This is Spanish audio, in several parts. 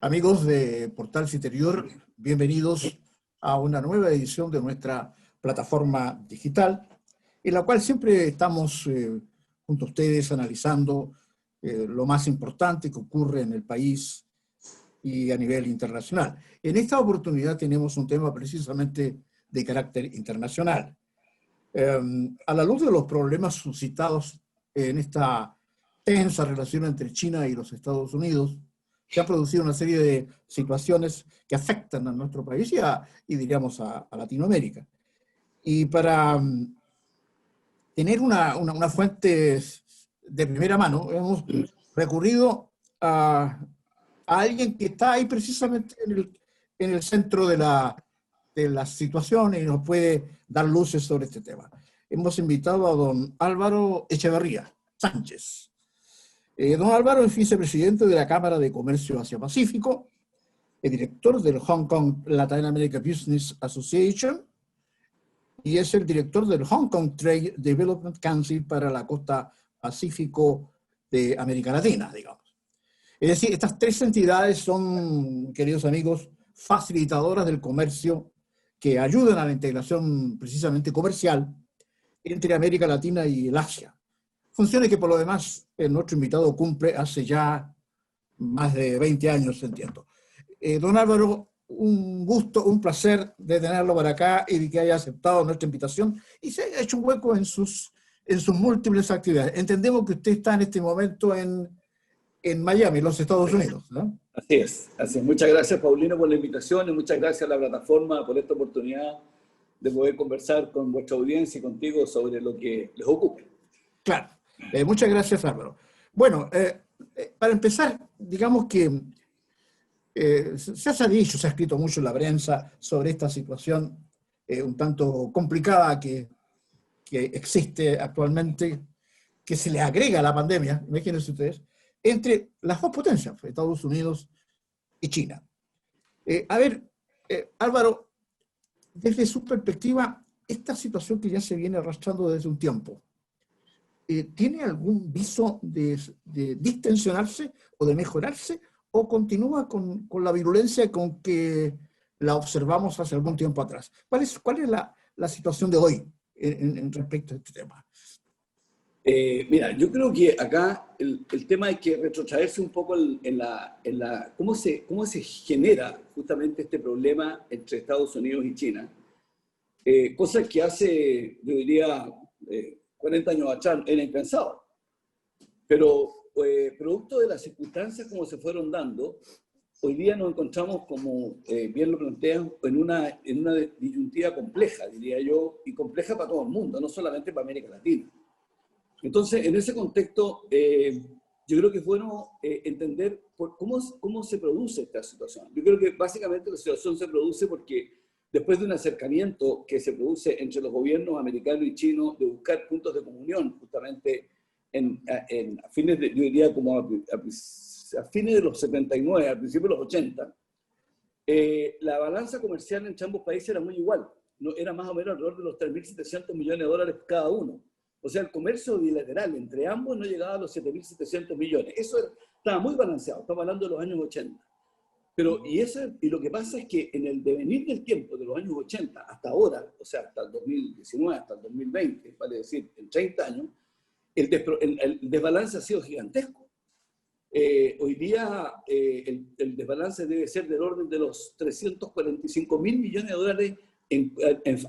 Amigos de Portal Citerior, bienvenidos a una nueva edición de nuestra plataforma digital, en la cual siempre estamos junto a ustedes analizando lo más importante que ocurre en el país y a nivel internacional. En esta oportunidad tenemos un tema precisamente de carácter internacional. A la luz de los problemas suscitados en esta tensa relación entre China y los Estados Unidos, se ha producido una serie de situaciones que afectan a nuestro país y diríamos a Latinoamérica. Y para tener una fuente de primera mano, hemos recurrido a alguien que está ahí precisamente en el centro de la situación y nos puede dar luces sobre este tema. Hemos invitado a don Álvaro Echeverría Sánchez. Don Álvaro es vicepresidente de la Cámara de Comercio Asia-Pacífico, el director del Hong Kong Latin America Business Association y es el director del Hong Kong Trade Development Council para la costa pacífico de América Latina, digamos. Es decir, estas tres entidades son, queridos amigos, facilitadoras del comercio que ayudan a la integración precisamente comercial entre América Latina y el Asia. Funciones que por lo demás nuestro invitado cumple hace ya más de 20 años, entiendo. Don Álvaro, un gusto, un placer de tenerlo por acá y de que haya aceptado nuestra invitación y se haya hecho un hueco en sus múltiples actividades. Entendemos que usted está en este momento en Miami, los Estados Unidos, ¿no? Así es, así es. Muchas gracias, Paulino, por la invitación y muchas gracias a la plataforma por esta oportunidad de poder conversar con vuestra audiencia y contigo sobre lo que les ocupe. Claro. Muchas gracias, Álvaro. Bueno, para empezar, digamos que se ha dicho, se ha escrito mucho en la prensa sobre esta situación un tanto complicada que existe actualmente, que se le agrega a la pandemia, imagínense ustedes, entre las dos potencias, Estados Unidos y China. Álvaro, desde su perspectiva, esta situación que ya se viene arrastrando desde un tiempo, ¿tiene algún viso de distensionarse o de mejorarse o continúa con la virulencia con que la observamos hace algún tiempo atrás? ¿Cuál es la situación de hoy en respecto a este tema? Mira, yo creo que acá el tema hay que retrotraerse un poco cómo se genera justamente este problema entre Estados Unidos y China. Cosas que hace, yo diría, 40 años atrás era impensado. Pero producto de las circunstancias como se fueron dando, hoy día nos encontramos, como bien lo plantean, en una disyuntiva compleja, diría yo, y compleja para todo el mundo, no solamente para América Latina. Entonces, en ese contexto, yo creo que es bueno entender cómo se produce esta situación. Yo creo que básicamente la situación se produce porque después de un acercamiento que se produce entre los gobiernos americanos y chinos de buscar puntos de comunión justamente a fines de, yo diría como a fines de los 79, al principio de los 80, la balanza comercial entre ambos países era muy igual. No, era más o menos alrededor de los 3.700 millones de dólares cada uno. O sea, el comercio bilateral entre ambos no llegaba a los 7.700 millones. Eso estaba muy balanceado, estamos hablando de los años 80. Pero, y lo que pasa es que en el devenir del tiempo, de los años 80 hasta ahora, o sea, hasta el 2019, hasta el 2020, vale decir, en 30 años, el desbalance ha sido gigantesco. Hoy día el desbalance debe ser del orden de los 345.000 millones de dólares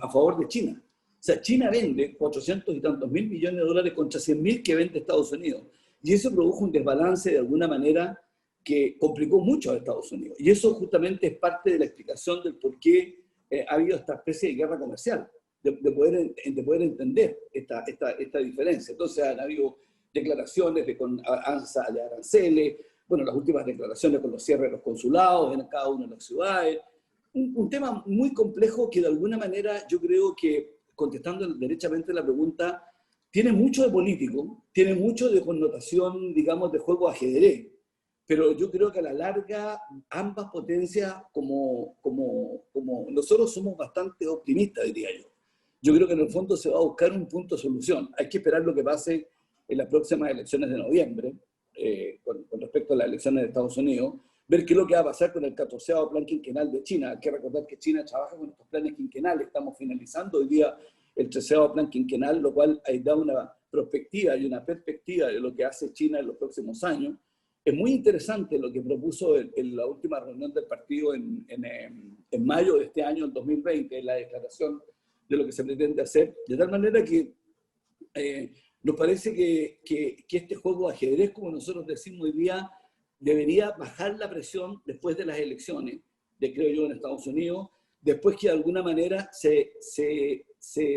a favor de China. O sea, China vende 400 y tantos mil millones de dólares contra 100.000 que vende Estados Unidos. Y eso produjo un desbalance de alguna manera que complicó mucho a Estados Unidos. Y eso justamente es parte de la explicación del por qué ha habido esta especie de guerra comercial, de poder entender esta diferencia. Entonces han habido declaraciones con alza de aranceles, bueno, las últimas declaraciones con los cierres de los consulados en cada una de las ciudades. Un tema muy complejo que de alguna manera yo creo que, contestando derechamente la pregunta, tiene mucho de político, tiene mucho de connotación, digamos, de juego ajedrez, pero yo creo que a la larga ambas potencias, como nosotros somos bastante optimistas, diría yo. Yo creo que en el fondo se va a buscar un punto de solución. Hay que esperar lo que pase en las próximas elecciones de noviembre, con respecto a las elecciones de Estados Unidos, ver qué es lo que va a pasar con el 14º plan quinquenal de China. Hay que recordar que China trabaja con estos planes quinquenales, estamos finalizando hoy día el 13º plan quinquenal, lo cual da una perspectiva y una perspectiva de lo que hace China en los próximos años. Es muy interesante lo que propuso en la última reunión del partido en mayo de este año, en 2020, la declaración de lo que se pretende hacer, de tal manera que nos parece que este juego de ajedrez, como nosotros decimos hoy día, debería bajar la presión después de las elecciones, creo yo, en Estados Unidos, después que de alguna manera se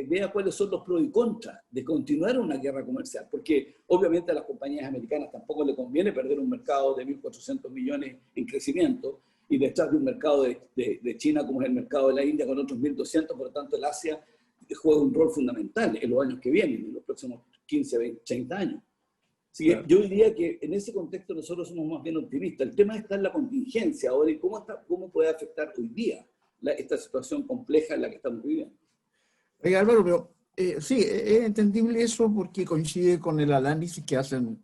vea cuáles son los pros y contras de continuar una guerra comercial, porque obviamente a las compañías americanas tampoco le conviene perder un mercado de 1.400 millones en crecimiento y detrás de un mercado de China como es el mercado de la India con otros 1.200, por lo tanto el Asia juega un rol fundamental en los años que vienen, en los próximos 15, 20, 30 años. Así que yo diría que en ese contexto nosotros somos más bien optimistas. El tema está en la contingencia ahora y cómo puede afectar hoy día esta situación compleja en la que estamos viviendo. Oiga, Álvaro, pero sí, es entendible eso porque coincide con el análisis que hacen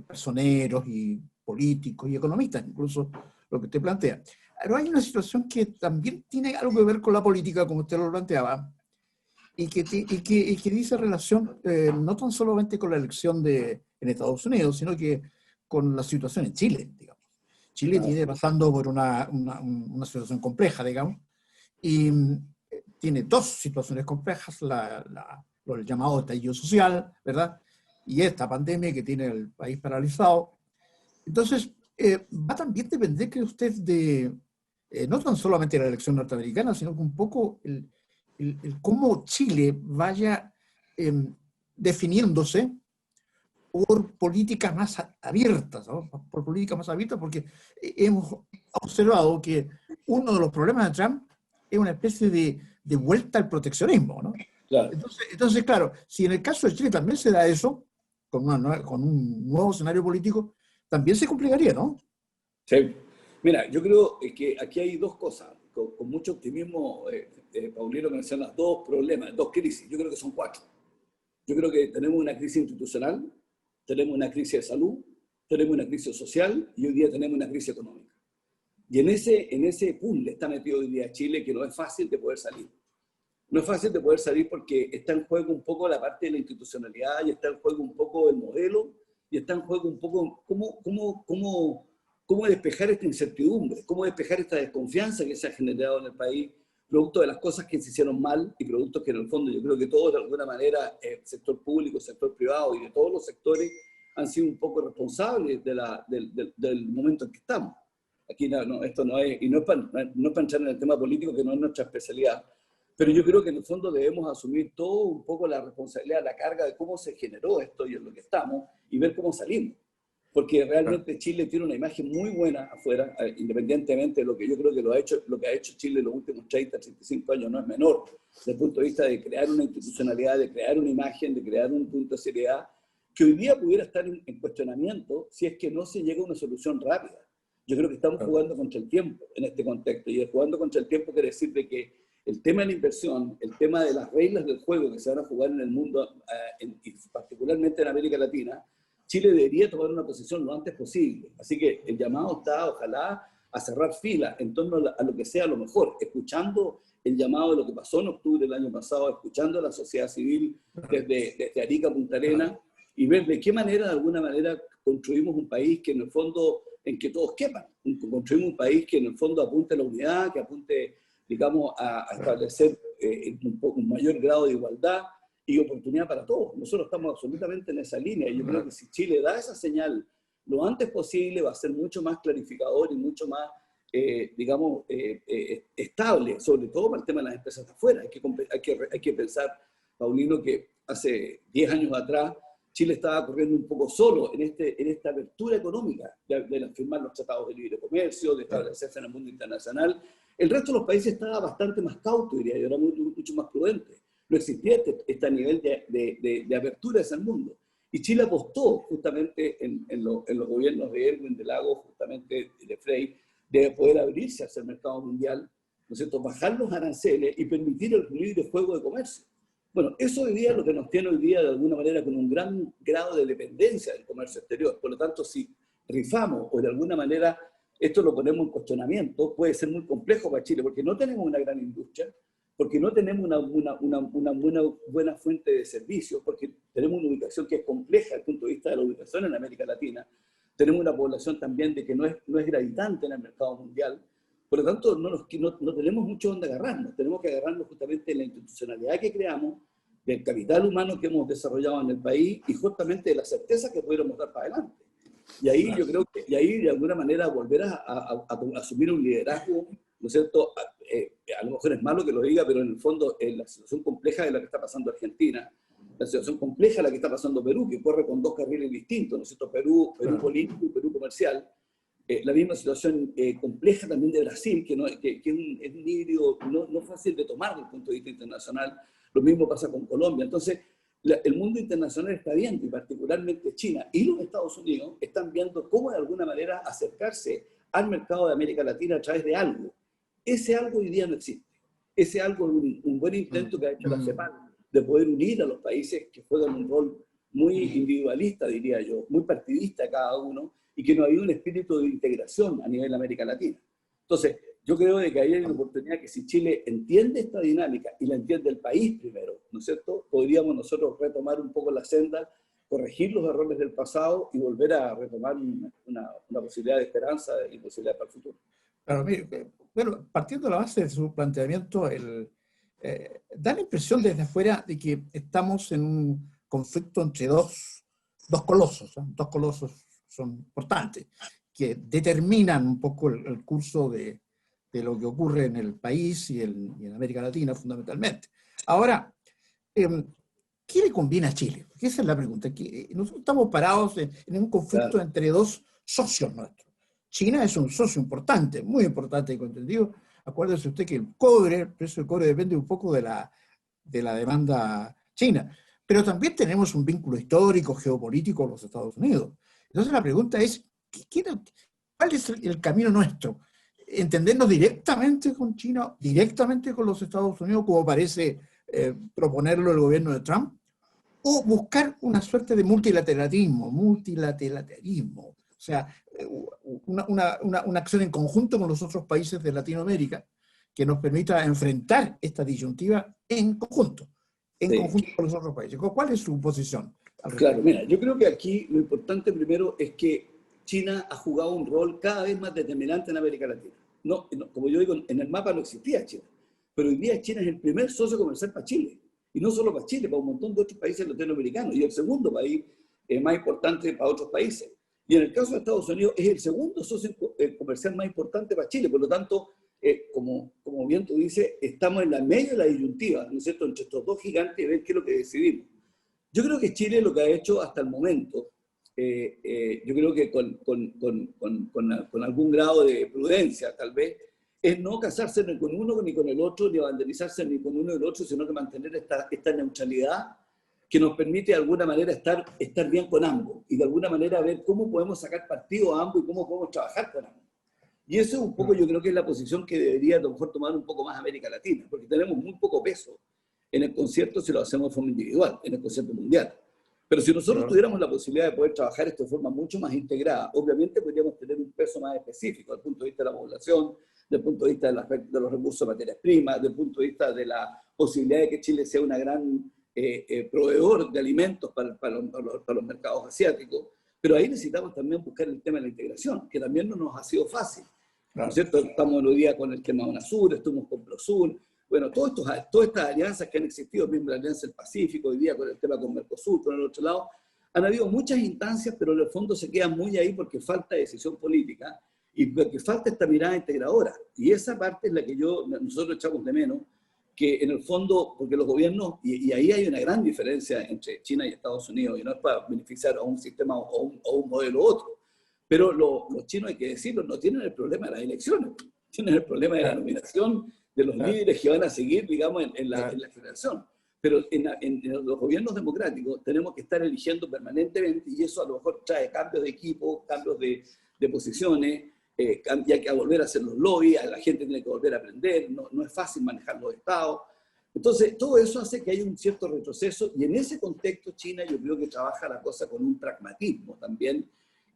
personeros y políticos y economistas, incluso lo que usted plantea. Pero hay una situación que también tiene algo que ver con la política, como usted lo planteaba, y que dice relación no tan solamente con la elección en Estados Unidos, sino que con la situación en Chile, digamos. Chile tiene pasando por una situación compleja, digamos, y tiene dos situaciones complejas, el llamado estallido social, ¿verdad? Y esta pandemia que tiene el país paralizado. Entonces, va también a depender, cree usted, no tan solamente de la elección norteamericana, sino que un poco el cómo Chile vaya definiéndose por políticas más abiertas, ¿no? Por políticas más abiertas, porque hemos observado que uno de los problemas de Trump es una especie de vuelta al proteccionismo, ¿no? Claro. Entonces, claro, si en el caso de Chile también se da eso, con un nuevo escenario político, también se complicaría, ¿no? Sí. Mira, yo creo que aquí hay dos cosas. Con mucho optimismo, Paulino menciona dos problemas, dos crisis. Yo creo que son cuatro. Yo creo que tenemos una crisis institucional, tenemos una crisis de salud, tenemos una crisis social y hoy día tenemos una crisis económica. Y en ese puzzle está metido hoy día Chile, que no es fácil de poder salir. No es fácil de poder salir porque está en juego un poco la parte de la institucionalidad y está en juego un poco el modelo y está en juego un poco cómo despejar esta incertidumbre, cómo despejar esta desconfianza que se ha generado en el país, producto de las cosas que se hicieron mal y productos que en el fondo yo creo que todos de alguna manera, el sector público, el sector privado y de todos los sectores han sido un poco responsables del momento en que estamos. Aquí esto no es, y no es para entrar en el tema político, que no es nuestra especialidad, pero yo creo que en el fondo debemos asumir todo un poco la responsabilidad, la carga de cómo se generó esto y en lo que estamos y ver cómo salimos. Porque realmente Chile tiene una imagen muy buena afuera, independientemente de lo que yo creo que lo que ha hecho Chile en los últimos 30, 35 años no es menor, desde el punto de vista de crear una institucionalidad, de crear una imagen, de crear un punto de seriedad, que hoy día pudiera estar en cuestionamiento si es que no se llega a una solución rápida. Yo creo que estamos jugando contra el tiempo en este contexto, y jugando contra el tiempo quiere decir de que el tema de la inversión, el tema de las reglas del juego que se van a jugar en el mundo, y particularmente en América Latina, Chile debería tomar una posición lo antes posible. Así que el llamado está, ojalá, a cerrar filas en torno a lo que sea lo mejor, escuchando el llamado de lo que pasó en octubre del año pasado, escuchando a la sociedad civil desde Arica a Punta Arenas, y ver de qué manera, de alguna manera, construimos un país que en el fondo, en que todos quepan. Construimos un país que en el fondo apunte a la unidad, que apunte, digamos, a establecer un mayor grado de igualdad y oportunidad para todos. Nosotros estamos absolutamente en esa línea y yo creo que si Chile da esa señal lo antes posible va a ser mucho más clarificador y mucho más, digamos, estable, sobre todo para el tema de las empresas de afuera. Hay que pensar, Paulino, que hace 10 años atrás Chile estaba corriendo un poco solo en esta apertura económica de firmar los tratados de libre comercio, de establecerse en el mundo internacional. El resto de los países estaba bastante más cauto, diría yo, era mucho más prudente. No existía este nivel de apertura hacia el mundo. Y Chile apostó justamente en los gobiernos de Erwin, de Lagos, justamente de Frei, de poder abrirse hacia el mercado mundial, ¿no es cierto?, bajar los aranceles y permitir el libre juego de comercio. Bueno, eso hoy día es lo que nos tiene hoy día de alguna manera con un gran grado de dependencia del comercio exterior. Por lo tanto, si rifamos o de alguna manera esto lo ponemos en cuestionamiento, puede ser muy complejo para Chile, porque no tenemos una gran industria, porque no tenemos una buena fuente de servicios, porque tenemos una ubicación que es compleja desde el punto de vista de la ubicación en América Latina, tenemos una población también de que no es gravitante en el mercado mundial, por lo tanto no tenemos mucho donde agarrarnos, tenemos que agarrarnos justamente en la institucionalidad que creamos, del capital humano que hemos desarrollado en el país y justamente de la certeza que pudiéramos dar para adelante. Y ahí yo creo que, y ahí de alguna manera volver a asumir un liderazgo, ¿no es cierto? A lo mejor es malo que lo diga, pero en el fondo la situación compleja de la que está pasando Argentina, la situación compleja de la que está pasando Perú, que corre con dos carriles distintos, ¿no es cierto? Perú político y Perú comercial. La misma situación compleja también de Brasil, que es un híbrido no fácil de tomar desde el punto de vista internacional. Lo mismo pasa con Colombia. Entonces, el mundo internacional está viendo, y particularmente China y los Estados Unidos, están viendo cómo de alguna manera acercarse al mercado de América Latina a través de algo. Ese algo hoy día no existe. Ese algo es un buen intento que ha hecho la CEPAL de poder unir a los países que juegan un rol muy individualista, diría yo, muy partidista cada uno, y que no había un espíritu de integración a nivel de América Latina. Entonces, yo creo de que ahí hay una oportunidad que si Chile entiende esta dinámica y la entiende el país primero, ¿no es cierto? Podríamos nosotros retomar un poco la senda, corregir los errores del pasado y volver a retomar una posibilidad de esperanza y posibilidad para el futuro. Claro, bueno, partiendo de la base de su planteamiento, da la impresión desde afuera de que estamos en un conflicto entre dos colosos, ¿eh? Dos colosos son importantes, que determinan un poco el curso de lo que ocurre en el país y en América Latina fundamentalmente. Ahora, ¿qué le conviene a Chile? Porque esa es la pregunta. Nosotros estamos parados en un conflicto entre dos socios nuestros. China es un socio importante, muy importante, entendido. Acuérdese usted que el precio del cobre depende un poco de la demanda china. Pero también tenemos un vínculo histórico, geopolítico con los Estados Unidos. Entonces la pregunta es, ¿cuál es el camino nuestro? ¿Entendernos directamente con China, directamente con los Estados Unidos, como parece proponerlo el gobierno de Trump? ¿O buscar una suerte de multilateralismo? O sea, una acción en conjunto con los otros países de Latinoamérica que nos permita enfrentar esta disyuntiva en conjunto con los otros países. ¿Cuál es su posición? Claro, mira, yo creo que aquí lo importante primero es que China ha jugado un rol cada vez más determinante en América Latina. Como yo digo, en el mapa no existía China, pero hoy día China es el primer socio comercial para Chile. Y no solo para Chile, para un montón de otros países latinoamericanos, y el segundo país más importante para otros países. Y en el caso de Estados Unidos es el segundo socio comercial más importante para Chile. Por lo tanto, como bien tú dices, estamos en la medio de la disyuntiva, ¿no es cierto?, entre estos dos gigantes y ver qué es lo que decidimos. Yo creo que Chile lo que ha hecho hasta el momento, yo creo que con algún grado de prudencia tal vez, es no casarse ni con uno ni con el otro, ni banderizarse ni con uno ni el otro, sino que mantener esta neutralidad que nos permite de alguna manera estar bien con ambos y de alguna manera ver cómo podemos sacar partido a ambos y cómo podemos trabajar con ambos. Y eso es un poco, yo creo que es la posición que debería a lo mejor tomar un poco más América Latina, porque tenemos muy poco peso en el concierto si lo hacemos de forma individual, en el concierto mundial. Pero si nosotros tuviéramos la posibilidad de poder trabajar esto de forma mucho más integrada, obviamente podríamos tener un peso más específico desde el punto de vista de la población, desde el punto de vista de los recursos de materias primas, desde el punto de vista de la posibilidad de que Chile sea una gran proveedor de alimentos para los mercados asiáticos. Pero ahí necesitamos también buscar el tema de la integración, que también no nos ha sido fácil. ¿No es cierto? Estamos hoy día con el tema de UNASUR, estuvimos con PROSUR. Bueno, todas estas alianzas que han existido, mismo la Alianza del Pacífico, hoy día con el tema con Mercosur, con el otro lado, han habido muchas instancias, pero en el fondo se quedan muy ahí porque falta decisión política y porque falta esta mirada integradora. Y esa parte es la que nosotros echamos de menos, que en el fondo, porque los gobiernos, y ahí hay una gran diferencia entre China y Estados Unidos, y no es para beneficiar a un sistema o un modelo u otro, pero los chinos, hay que decirlo, no tienen el problema de las elecciones, tienen el problema de la nominación de los líderes que van a seguir, digamos, en la generación. Pero en los gobiernos democráticos tenemos que estar eligiendo permanentemente y eso a lo mejor trae cambios de equipo, cambios de posiciones, y hay que volver a hacer los lobbies, la gente tiene que volver a aprender, no es fácil manejar los estados. Entonces, todo eso hace que haya un cierto retroceso y en ese contexto China yo creo que trabaja la cosa con un pragmatismo también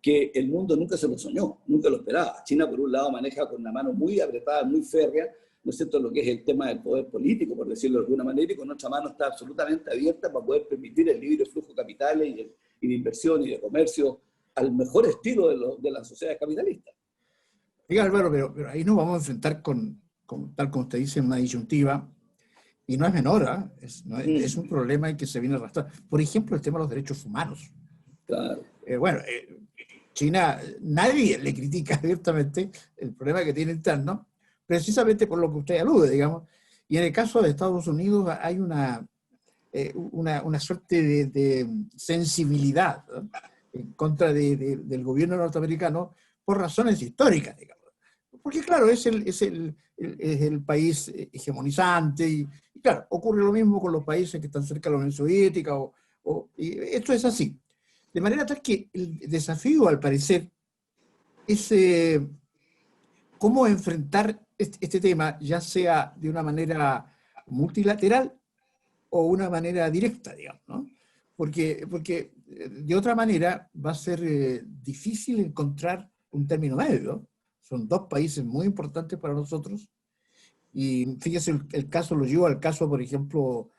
que el mundo nunca se lo soñó, nunca lo esperaba. China, por un lado, maneja con una mano muy apretada, muy férrea, ¿no es cierto?, lo que es el tema del poder político, por decirlo de alguna manera, y con otra mano está absolutamente abierta para poder permitir el libre flujo de capitales y de inversión y de comercio al mejor estilo de las sociedades capitalistas. Diga Álvaro, pero ahí nos vamos a enfrentar tal como usted dice, una disyuntiva, y no es menor, ¿eh? Es un problema que se viene arrastrando. Por ejemplo, el tema de los derechos humanos. Claro. Bueno, China, nadie le critica abiertamente el problema que tiene interno, precisamente por lo que usted alude, digamos. Y en el caso de Estados Unidos hay una suerte de sensibilidad, ¿no?, en contra del gobierno norteamericano por razones históricas, digamos. Porque claro, es el país hegemonizante y claro, ocurre lo mismo con los países que están cerca de la Unión Soviética y esto es así. De manera tal que el desafío, al parecer, es cómo enfrentar este tema, ya sea de una manera multilateral o una manera directa, digamos, ¿no? Porque de otra manera va a ser difícil encontrar un término medio. Son dos países muy importantes para nosotros y fíjese, el caso lo llevo al caso, por ejemplo,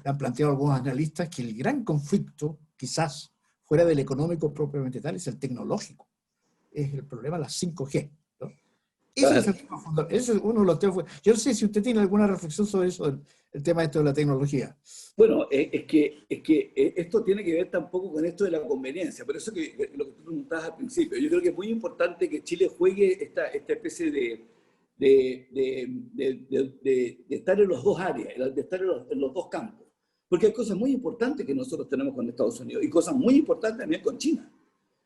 han planteado algunos analistas que el gran conflicto, quizás fuera del económico propiamente tal, es el tecnológico. Es el problema de la 5G, ¿no? Ese es el tema fundamental. Ese es uno de los temas. Yo no sé si usted tiene alguna reflexión sobre eso, el tema esto de la tecnología. Bueno, es que esto tiene que ver tampoco con esto de la conveniencia. Por eso que lo que tú preguntabas al principio, yo creo que es muy importante que Chile juegue esta especie de estar en los dos áreas, de estar en los dos campos. Porque hay cosas muy importantes que nosotros tenemos con Estados Unidos y cosas muy importantes también con China.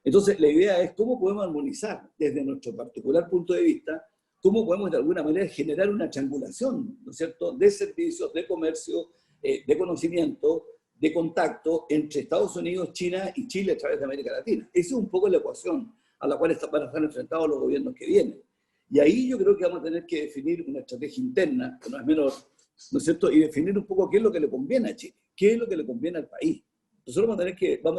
Entonces, la idea es cómo podemos armonizar desde nuestro particular punto de vista, cómo podemos de alguna manera generar una triangulación, ¿no es cierto?, de servicios, de comercio, de conocimiento, de contacto entre Estados Unidos, China y Chile a través de América Latina. Esa es un poco la ecuación a la cual van a estar enfrentados los gobiernos que vienen. Y ahí yo creo que vamos a tener que definir una estrategia interna, que no es menor, ¿no es cierto?, y definir un poco qué es lo que le conviene a Chile, qué es lo que le conviene al país. Nosotros vamos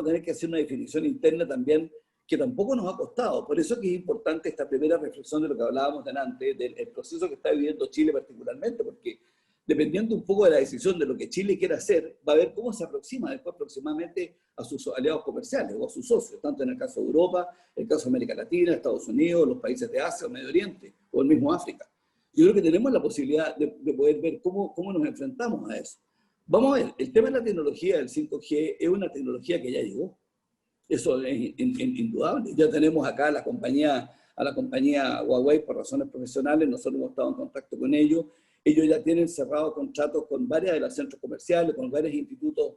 a tener que hacer una definición interna también que tampoco nos ha costado. Por eso que es importante esta primera reflexión de lo que hablábamos antes, del proceso que está viviendo Chile particularmente, porque dependiendo un poco de la decisión de lo que Chile quiera hacer, va a ver cómo se aproxima después aproximadamente a sus aliados comerciales o a sus socios, tanto en el caso de Europa, el caso de América Latina, Estados Unidos, los países de Asia o Medio Oriente, o el mismo África. Yo creo que tenemos la posibilidad de poder ver cómo nos enfrentamos a eso. Vamos a ver, el tema de la tecnología del 5G es una tecnología que ya llegó. Eso es indudable. Ya tenemos acá a la compañía Huawei por razones profesionales, nosotros hemos estado en contacto con ellos. Ellos ya tienen cerrados contratos con varias de los centros comerciales, con varios institutos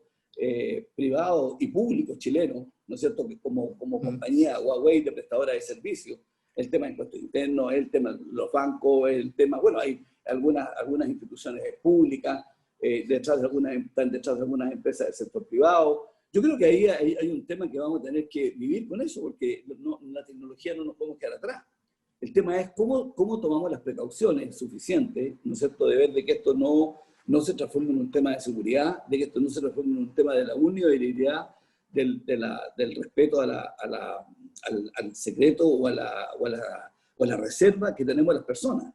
privados y públicos chilenos, ¿no es cierto?, que como compañía Huawei de prestadora de servicios. El tema de impuestos internos, el tema de los bancos, el tema, bueno, hay algunas instituciones públicas, están detrás de algunas empresas del sector privado. Yo creo que ahí hay un tema que vamos a tener que vivir con eso, porque la tecnología no nos podemos quedar atrás. El tema es cómo tomamos las precauciones suficientes, ¿no es cierto?, de ver de que esto no se transforme en un tema de seguridad, de que esto no se transforme en un tema de la unilateralidad, del respeto al secreto o a la reserva que tenemos las personas.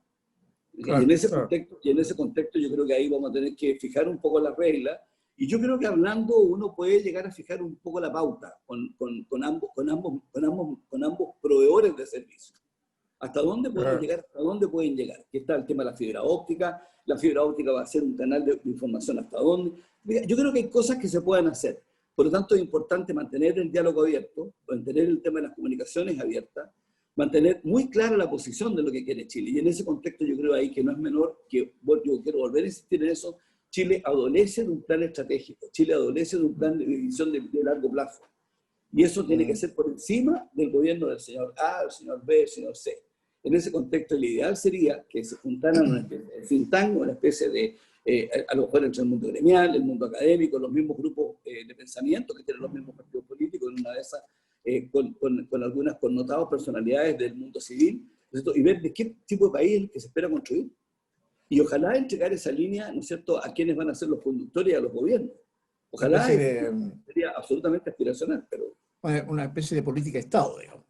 Claro, y en ese contexto yo creo que ahí vamos a tener que fijar un poco las reglas. Y yo creo que hablando uno puede llegar a fijar un poco la pauta con ambos proveedores de servicios. ¿Hasta dónde podemos llegar? ¿Hasta dónde pueden llegar? Aquí está el tema de la fibra óptica. La fibra óptica va a ser un canal de información. ¿Hasta dónde? Yo creo que hay cosas que se pueden hacer. Por lo tanto, es importante mantener el diálogo abierto, mantener el tema de las comunicaciones abiertas, mantener muy clara la posición de lo que quiere Chile. Y en ese contexto yo creo ahí que no es menor, que yo quiero volver a insistir en eso, Chile adolece de un plan estratégico, Chile adolece de un plan de visión de largo plazo. Y eso tiene que ser por encima del gobierno del señor A, del señor B, del señor C. En ese contexto, el ideal sería que se juntaran una especie de think tank, una especie de, a lo mejor entre el mundo gremial, el mundo académico, los mismos grupos de pensamiento que tienen los mismos partidos políticos, en una de esas, con algunas connotadas personalidades del mundo civil, ¿no? Y ver de qué tipo de país es el que se espera construir. Y ojalá entregar esa línea, ¿no es cierto?, a quienes van a ser los conductores y a los gobiernos. Ojalá sería absolutamente aspiracional, pero... Una especie de política de Estado, digamos.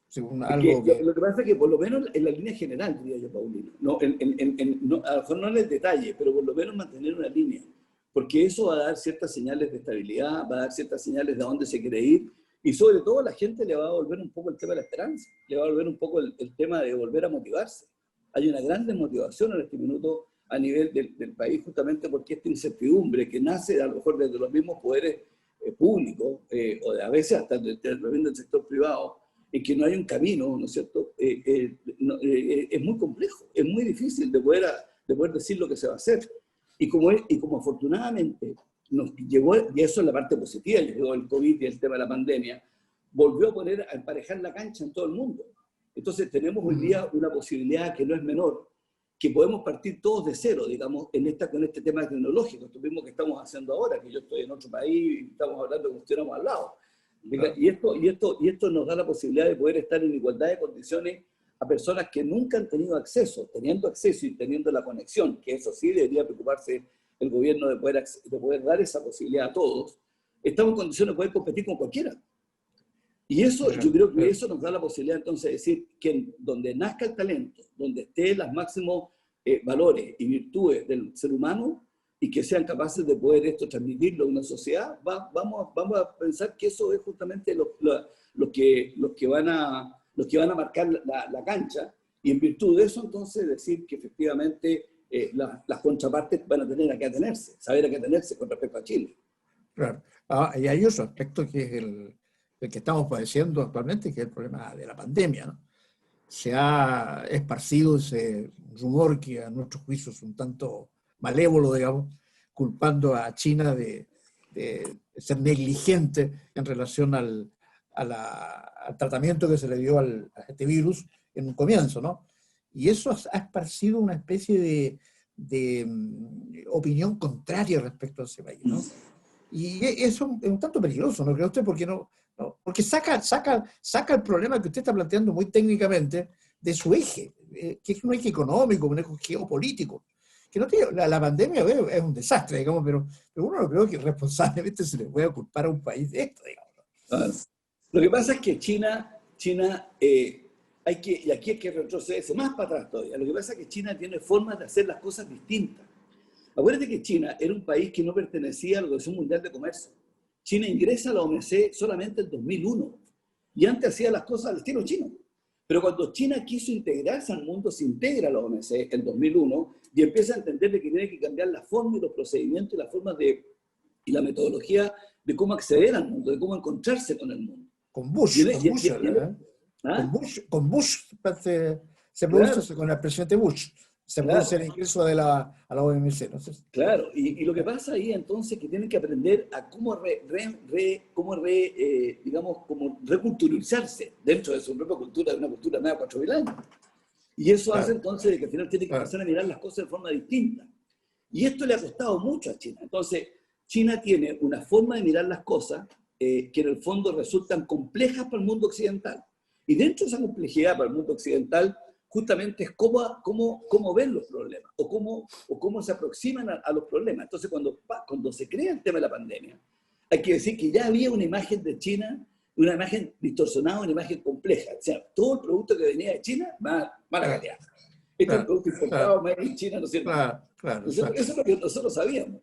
Según algo que... Lo que pasa es que por lo menos en la línea general, diría yo, Paulino, no, no, a lo mejor no en el detalle, pero por lo menos mantener una línea, porque eso va a dar ciertas señales de estabilidad, va a dar ciertas señales de a dónde se quiere ir, y sobre todo a la gente le va a volver un poco el tema de la esperanza, le va a volver un poco el tema de volver a motivarse. Hay una gran desmotivación en este minuto a nivel del país, justamente porque esta incertidumbre que nace a lo mejor desde los mismos poderes públicos, o a veces hasta del sector privado, y que no hay un camino, ¿no es cierto? Es muy complejo, es muy difícil de poder decir lo que se va a hacer. Y como afortunadamente nos llegó, y eso es la parte positiva, llegó el COVID y el tema de la pandemia, volvió a poner a emparejar la cancha en todo el mundo. Entonces tenemos hoy día una posibilidad que no es menor, que podemos partir todos de cero, digamos, con este tema tecnológico, esto mismo que estamos haciendo ahora, que yo estoy en otro país y estamos hablando como si estuviéramos al lado. Y esto nos da la posibilidad de poder estar en igualdad de condiciones a personas que nunca han tenido acceso, teniendo acceso y teniendo la conexión, que eso sí debería preocuparse el gobierno de poder dar esa posibilidad a todos. Estamos en condiciones de poder competir con cualquiera. Y eso, yo creo que eso nos da la posibilidad entonces de decir que donde nazca el talento, donde estén los máximos valores y virtudes del ser humano, y que sean capaces de poder esto transmitirlo a una sociedad, vamos a pensar que eso es justamente lo que van a marcar la cancha, y en virtud de eso entonces decir que efectivamente las contrapartes van a tener a qué atenerse, saber a qué atenerse con respecto a Chile. Claro. Y hay otro aspecto que es el que estamos padeciendo actualmente, que es el problema de la pandemia, ¿no? Se ha esparcido ese rumor que a nuestro juicio es un tanto malévolo, digamos, culpando a China de ser negligente en relación al tratamiento que se le dio a este virus en un comienzo, ¿no? Y eso ha esparcido una especie de opinión contraria respecto a ese país, ¿no? Y eso es un tanto peligroso, ¿no cree usted? Porque saca el problema que usted está planteando muy técnicamente de su eje, que es un eje económico, un eje geopolítico. Que no tiene, la pandemia es un desastre, digamos, pero uno no creo que responsablemente se le pueda culpar a un país de esto, digamos. Claro. Lo que pasa es que China y aquí hay que retrocederse más para atrás todavía. Lo que pasa es que China tiene formas de hacer las cosas distintas. Acuérdate que China era un país que no pertenecía a la Organización Mundial de Comercio. China ingresa a la OMC solamente en 2001 y antes hacía las cosas al estilo chino. Pero cuando China quiso integrarse al mundo, se integra a la OMC en 2001 y empieza a entender que tiene que cambiar la forma y los procedimientos y las formas y la metodología de cómo acceder al mundo, de cómo encontrarse con el mundo. Con Bush, con Bush se produce, claro, con el presidente Bush, se produce el ingreso a la OMC. ¿No? Claro, y lo que pasa ahí entonces es que tienen que aprender a cómo digamos, como reculturalizarse dentro de su propia cultura, de una cultura de 4.000 años. Y eso hace entonces que al final tiene que empezar a mirar las cosas de forma distinta. Y esto le ha costado mucho a China. Entonces, China tiene una forma de mirar las cosas que en el fondo resultan complejas para el mundo occidental. Y dentro de esa complejidad para el mundo occidental, justamente es cómo ven los problemas o cómo se aproximan a los problemas. Entonces, cuando se crea el tema de la pandemia, hay que decir que ya había una imagen de China, una imagen distorsionada, una imagen compleja. O sea, todo el producto que venía de China, mala calidad. Este es el producto importado, made in China, ¿no es cierto? Eso es lo que nosotros sabíamos.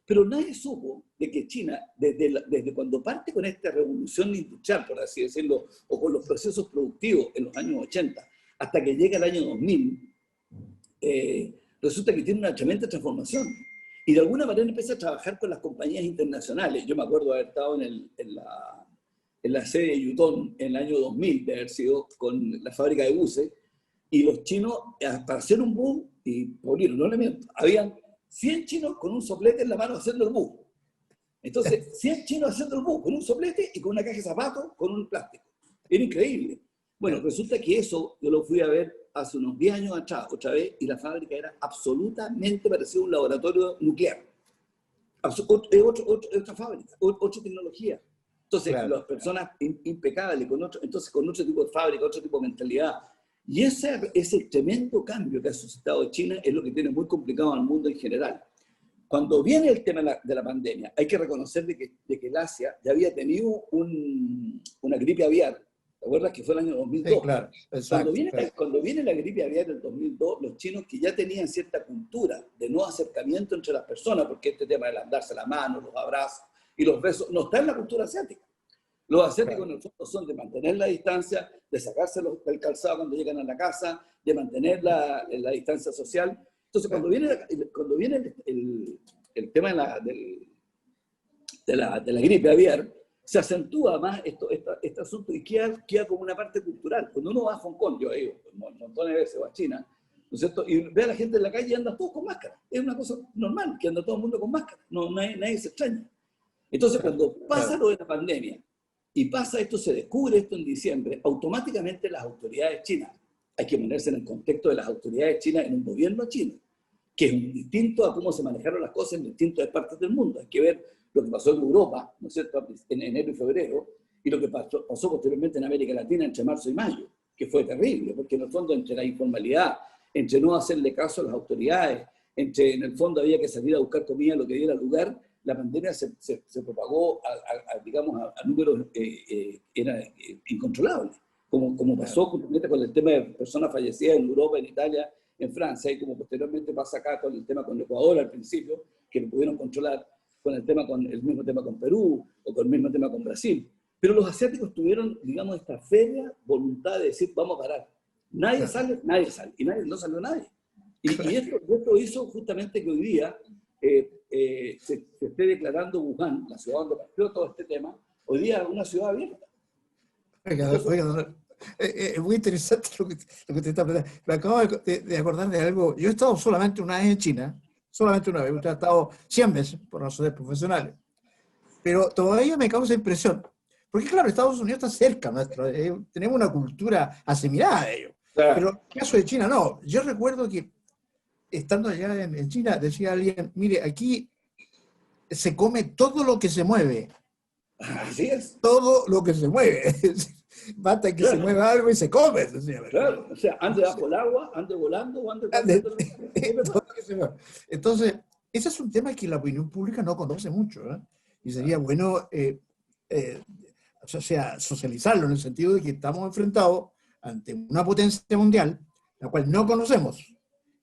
Pero nadie supo de que China, desde cuando parte con esta revolución industrial, por así decirlo, o con los procesos productivos en los años 80, hasta que llega el año 2000, resulta que tiene una tremenda transformación. Y de alguna manera empieza a trabajar con las compañías internacionales. Yo me acuerdo de haber estado en la sede de Yutong en el año 2000, de haber sido con la fábrica de buses, y los chinos, para hacer un bus, y Paulino, no le miento, habían 100 chinos con un soplete en la mano haciendo el bus. Entonces, 100 chinos haciendo el bus con un soplete y con una caja de zapatos con un plástico. Era increíble. Bueno, resulta que eso yo lo fui a ver hace unos 10 años atrás, otra vez, y la fábrica era absolutamente parecida a un laboratorio nuclear. Otra fábrica, otra tecnología. Entonces, las personas impecables, con otro tipo de fábrica, otro tipo de mentalidad. Y ese tremendo cambio que ha suscitado China es lo que tiene muy complicado al mundo en general. cuando viene el tema de la pandemia, hay que reconocer de que el Asia ya había tenido una gripe aviar. ¿Te acuerdas que fue el año 2002? Sí, claro, exacto. Cuando viene la gripe aviar del 2002, los chinos que ya tenían cierta cultura de no acercamiento entre las personas, porque este tema de darse la mano, los abrazos y los besos, no está en la cultura asiática. Los asiáticos, claro, en el fondo son de mantener la distancia, de sacarse del calzado cuando llegan a la casa, de mantener la distancia social. Entonces, cuando viene el tema de la gripe aviar, se acentúa más este asunto y queda como una parte cultural. Cuando uno va a Hong Kong, yo he ido un montón de veces, o a China, ¿no es cierto? Y ve a la gente en la calle y anda todos con máscara. Es una cosa normal, que anda todo el mundo con máscara. Nadie se extraña. Entonces, cuando pasa lo de la pandemia, y pasa esto, se descubre esto en diciembre, automáticamente las autoridades chinas, hay que ponerse en el contexto de las autoridades chinas en un gobierno chino, que es distinto a cómo se manejaron las cosas en distintas partes del mundo. Hay que ver lo que pasó en Europa, ¿no es cierto?, en enero y febrero, y lo que pasó posteriormente en América Latina entre marzo y mayo, que fue terrible, porque en el fondo entre la informalidad, entre no hacerle caso a las autoridades, entre en el fondo había que salir a buscar comida lo que diera lugar, la pandemia se propagó digamos, a números incontrolables, como pasó justamente con el tema de personas fallecidas en Europa, en Italia, en Francia, y como posteriormente pasa acá con el tema con Ecuador al principio, que lo pudieron controlar, con el mismo tema con Perú, o con el mismo tema con Brasil. Pero los asiáticos tuvieron, digamos, esta férrea voluntad de decir, vamos a parar. Nadie sale, y no salió nadie. Y esto hizo justamente que hoy día se esté declarando Wuhan, la ciudad donde partió todo este tema, hoy día una ciudad abierta. Oiga, es muy interesante lo que te está planteando. Me acabo de acordar de algo. Yo he estado solamente una vez en China, solamente una vez. Usted ha estado 100 veces por razones profesionales. Pero todavía me causa impresión. Porque claro, Estados Unidos está cerca nuestro. Tenemos una cultura asimilada de ellos. Claro. Pero en el caso de China no. Yo recuerdo que estando allá en China decía alguien, mire, aquí se come todo lo que se mueve. Así es. Todo lo que se mueve. Basta que se mueva algo y se come. Claro, o sea, ande bajo el agua, ande volando o ande... Entonces, ese es un tema que la opinión pública no conoce mucho, ¿eh? Y sería bueno socializarlo en el sentido de que estamos enfrentados ante una potencia mundial, la cual no conocemos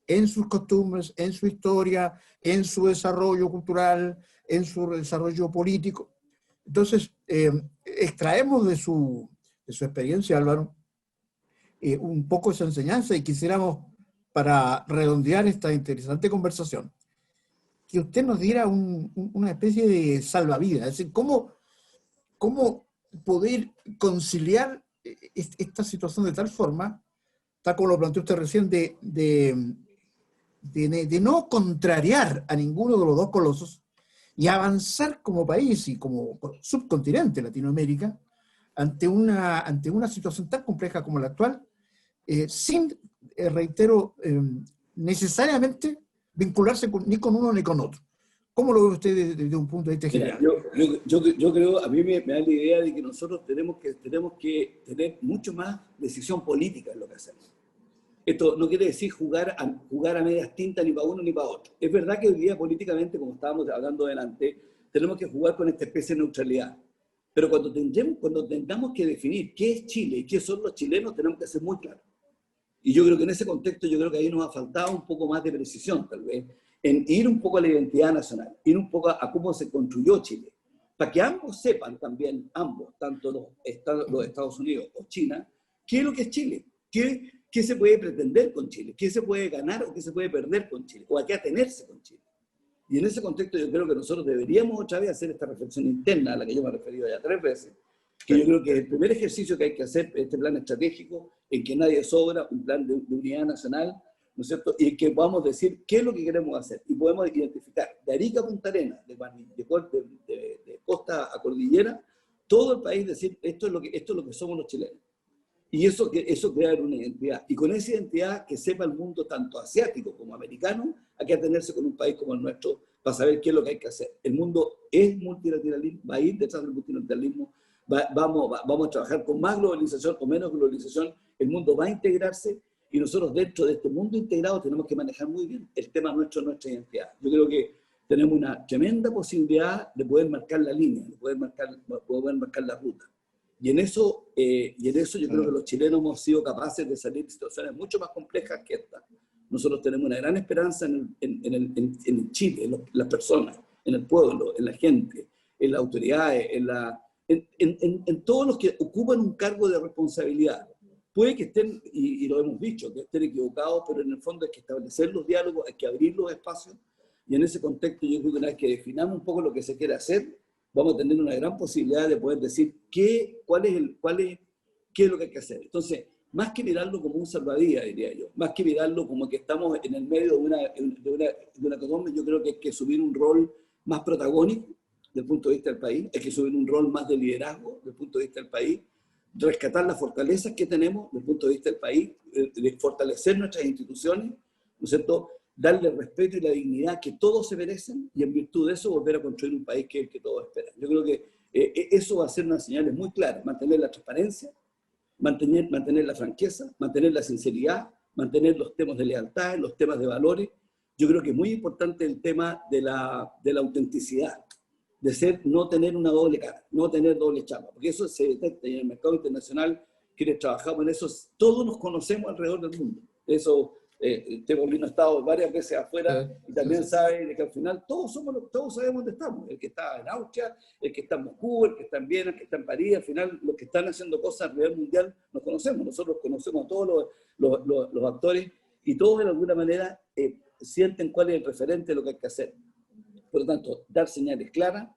en sus costumbres, en su historia, en su desarrollo cultural, en su desarrollo político. Entonces, extraemos de su experiencia, Álvaro, un poco esa enseñanza, y quisiéramos, para redondear esta interesante conversación, que usted nos diera una especie de salvavidas, es decir, cómo poder conciliar esta situación de tal forma, tal como lo planteó usted recién, de no contrariar a ninguno de los dos colosos y avanzar como país y como subcontinente Latinoamérica ante una situación tan compleja como la actual, sin, reitero, necesariamente vincularse ni con uno ni con otro. ¿Cómo lo ve usted desde un punto de vista general? Yo creo, a mí me da la idea de que nosotros tenemos que tener mucho más decisión política en lo que hacemos. Esto no quiere decir jugar a medias tintas ni para uno ni para otro. Es verdad que hoy día políticamente, como estábamos hablando delante, tenemos que jugar con esta especie de neutralidad. Pero cuando tengamos que definir qué es Chile y qué son los chilenos, tenemos que ser muy claros. Y yo creo que en ese contexto, yo creo que ahí nos ha faltado un poco más de precisión, tal vez, en ir un poco a la identidad nacional, ir un poco a cómo se construyó Chile, para que ambos sepan también, tanto los Estados Unidos o China, qué es lo que es Chile, qué se puede pretender con Chile, qué se puede ganar o qué se puede perder con Chile, o a qué atenerse con Chile. Y en ese contexto yo creo que nosotros deberíamos otra vez hacer esta reflexión interna a la que yo me he referido ya 3 veces, que yo creo que el primer ejercicio que hay que hacer, este plan estratégico, en que nadie sobra, un plan de unidad nacional, ¿no es cierto? Y que podamos decir qué es lo que queremos hacer. Y podemos identificar de Arica a Punta Arenas, de costa a cordillera, todo el país decir esto es lo que somos los chilenos. Y eso crear una identidad. Y con esa identidad que sepa el mundo, tanto asiático como americano, hay que atenerse con un país como el nuestro para saber qué es lo que hay que hacer. El mundo es multilateralismo, va a ir detrás del multilateralismo, vamos a trabajar con más globalización o menos globalización, el mundo va a integrarse y nosotros dentro de este mundo integrado tenemos que manejar muy bien el tema nuestro, nuestra identidad. Yo creo que tenemos una tremenda posibilidad de poder marcar la línea, de poder marcar la ruta. Y en eso yo creo que los chilenos hemos sido capaces de salir de situaciones mucho más complejas que esta. Nosotros tenemos una gran esperanza en Chile, en las personas, en el pueblo, en la gente, en las autoridades, en todos los que ocupan un cargo de responsabilidad. Puede que estén, y lo hemos dicho, que estén equivocados, pero en el fondo hay que establecer los diálogos, hay que abrir los espacios, y en ese contexto yo creo que una vez que definamos un poco lo que se quiere hacer, vamos a tener una gran posibilidad de poder decir qué es lo que hay que hacer. Entonces, más que mirarlo como un salvavidas, diría yo, más que mirarlo como que estamos en el medio de una catombe, yo creo que hay que asumir un rol más protagónico desde el punto de vista del país, hay que asumir un rol más de liderazgo desde el punto de vista del país, rescatar las fortalezas que tenemos desde el punto de vista del país, de fortalecer nuestras instituciones, ¿no es cierto?, darle el respeto y la dignidad que todos se merecen y en virtud de eso volver a construir un país que es el que todos esperan. Yo creo que eso va a ser una señal muy clara, mantener la transparencia, mantener la franqueza, mantener la sinceridad, mantener los temas de lealtad, los temas de valores. Yo creo que es muy importante el tema de la autenticidad, de no tener una doble cara, no tener doble chapa, porque eso se detecta y en el mercado internacional, quienes trabajamos en eso, todos nos conocemos alrededor del mundo. Eso, este Paulino ha estado varias veces afuera y también sabe de que al final todos sabemos dónde estamos. El que está en Austria, el que está en Moscú, el que está en Viena, el que está en París, al final los que están haciendo cosas a nivel mundial nos conocemos. Nosotros conocemos a todos los actores y todos de alguna manera sienten cuál es el referente de lo que hay que hacer. Por lo tanto, dar señales claras,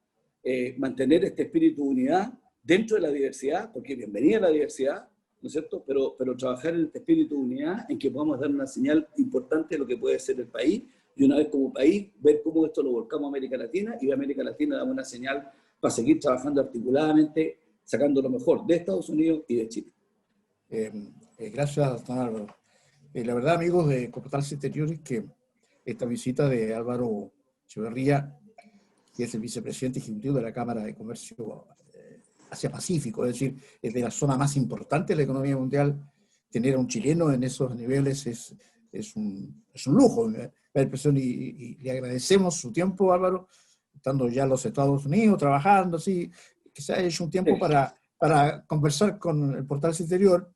mantener este espíritu de unidad dentro de la diversidad, porque bienvenida la diversidad, ¿no es cierto? Pero trabajar en este espíritu de unidad en que podamos dar una señal importante de lo que puede ser el país, y una vez como país, ver cómo esto lo volcamos a América Latina, y de América Latina damos una señal para seguir trabajando articuladamente, sacando lo mejor de Estados Unidos y de Chile. Gracias, don Álvaro. La verdad, amigos de Comportarse Exteriores, que esta visita de Álvaro Echeverría, que es el vicepresidente ejecutivo de la Cámara de Comercio Asia-Pacífico, es decir, es de la zona más importante de la economía mundial. Tener a un chileno en esos niveles es un lujo, la impresión, y le agradecemos su tiempo, Álvaro, estando ya en los Estados Unidos, trabajando, así, que se haya hecho un tiempo para conversar con el Portal Interior,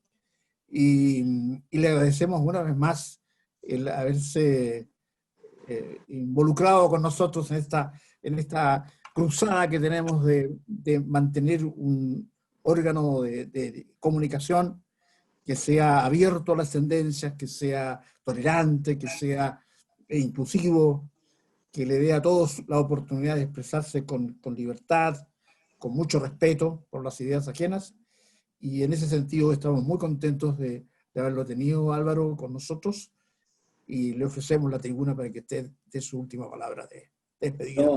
y le agradecemos una vez más el haberse involucrado con nosotros en esta cruzada que tenemos de mantener un órgano de comunicación que sea abierto a las tendencias, que sea tolerante, que sea inclusivo, que le dé a todos la oportunidad de expresarse con libertad, con mucho respeto por las ideas ajenas. Y en ese sentido estamos muy contentos de haberlo tenido, Álvaro, con nosotros, y le ofrecemos la tribuna para que usted dé su última palabra de despedida. No,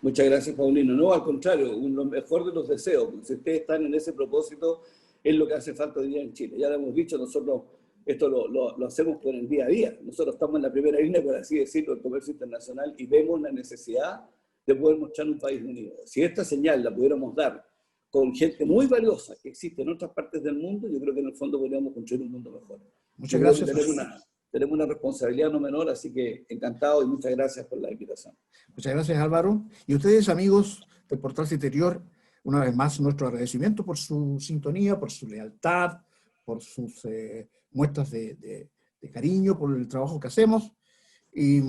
muchas gracias, Paulino. No, al contrario, lo mejor de los deseos. Si ustedes están en ese propósito, es lo que hace falta hoy día en Chile. Ya lo hemos dicho, nosotros esto lo hacemos por el día a día. Nosotros estamos en la primera línea, por así decirlo, del comercio internacional, y vemos la necesidad de poder mostrar un país unido. Si esta señal la pudiéramos dar con gente muy valiosa que existe en otras partes del mundo, yo creo que en el fondo podríamos construir un mundo mejor. Muchas gracias. Tenemos una responsabilidad no menor, así que encantado y muchas gracias por la invitación. Muchas gracias, Álvaro. Y ustedes, amigos del Portal Interior, una vez más nuestro agradecimiento por su sintonía, por su lealtad, por sus muestras de cariño, por el trabajo que hacemos. Y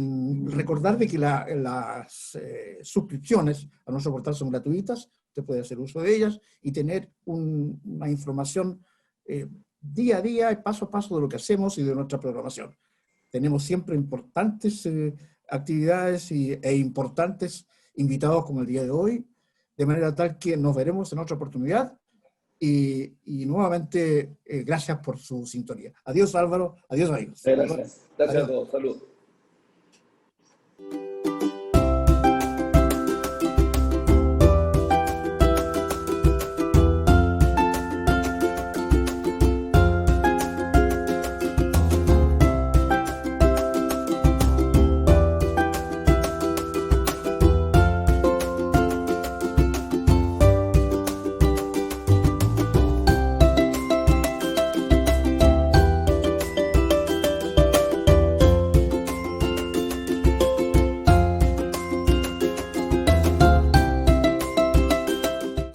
recordar de que las suscripciones a nuestro portal son gratuitas, usted puede hacer uso de ellas y tener una información día a día, paso a paso de lo que hacemos y de nuestra programación. Tenemos siempre importantes actividades e importantes invitados como el día de hoy, de manera tal que nos veremos en otra oportunidad y nuevamente gracias por su sintonía. Adiós, Álvaro. Adiós, amigos. Gracias. Gracias a todos. Salud.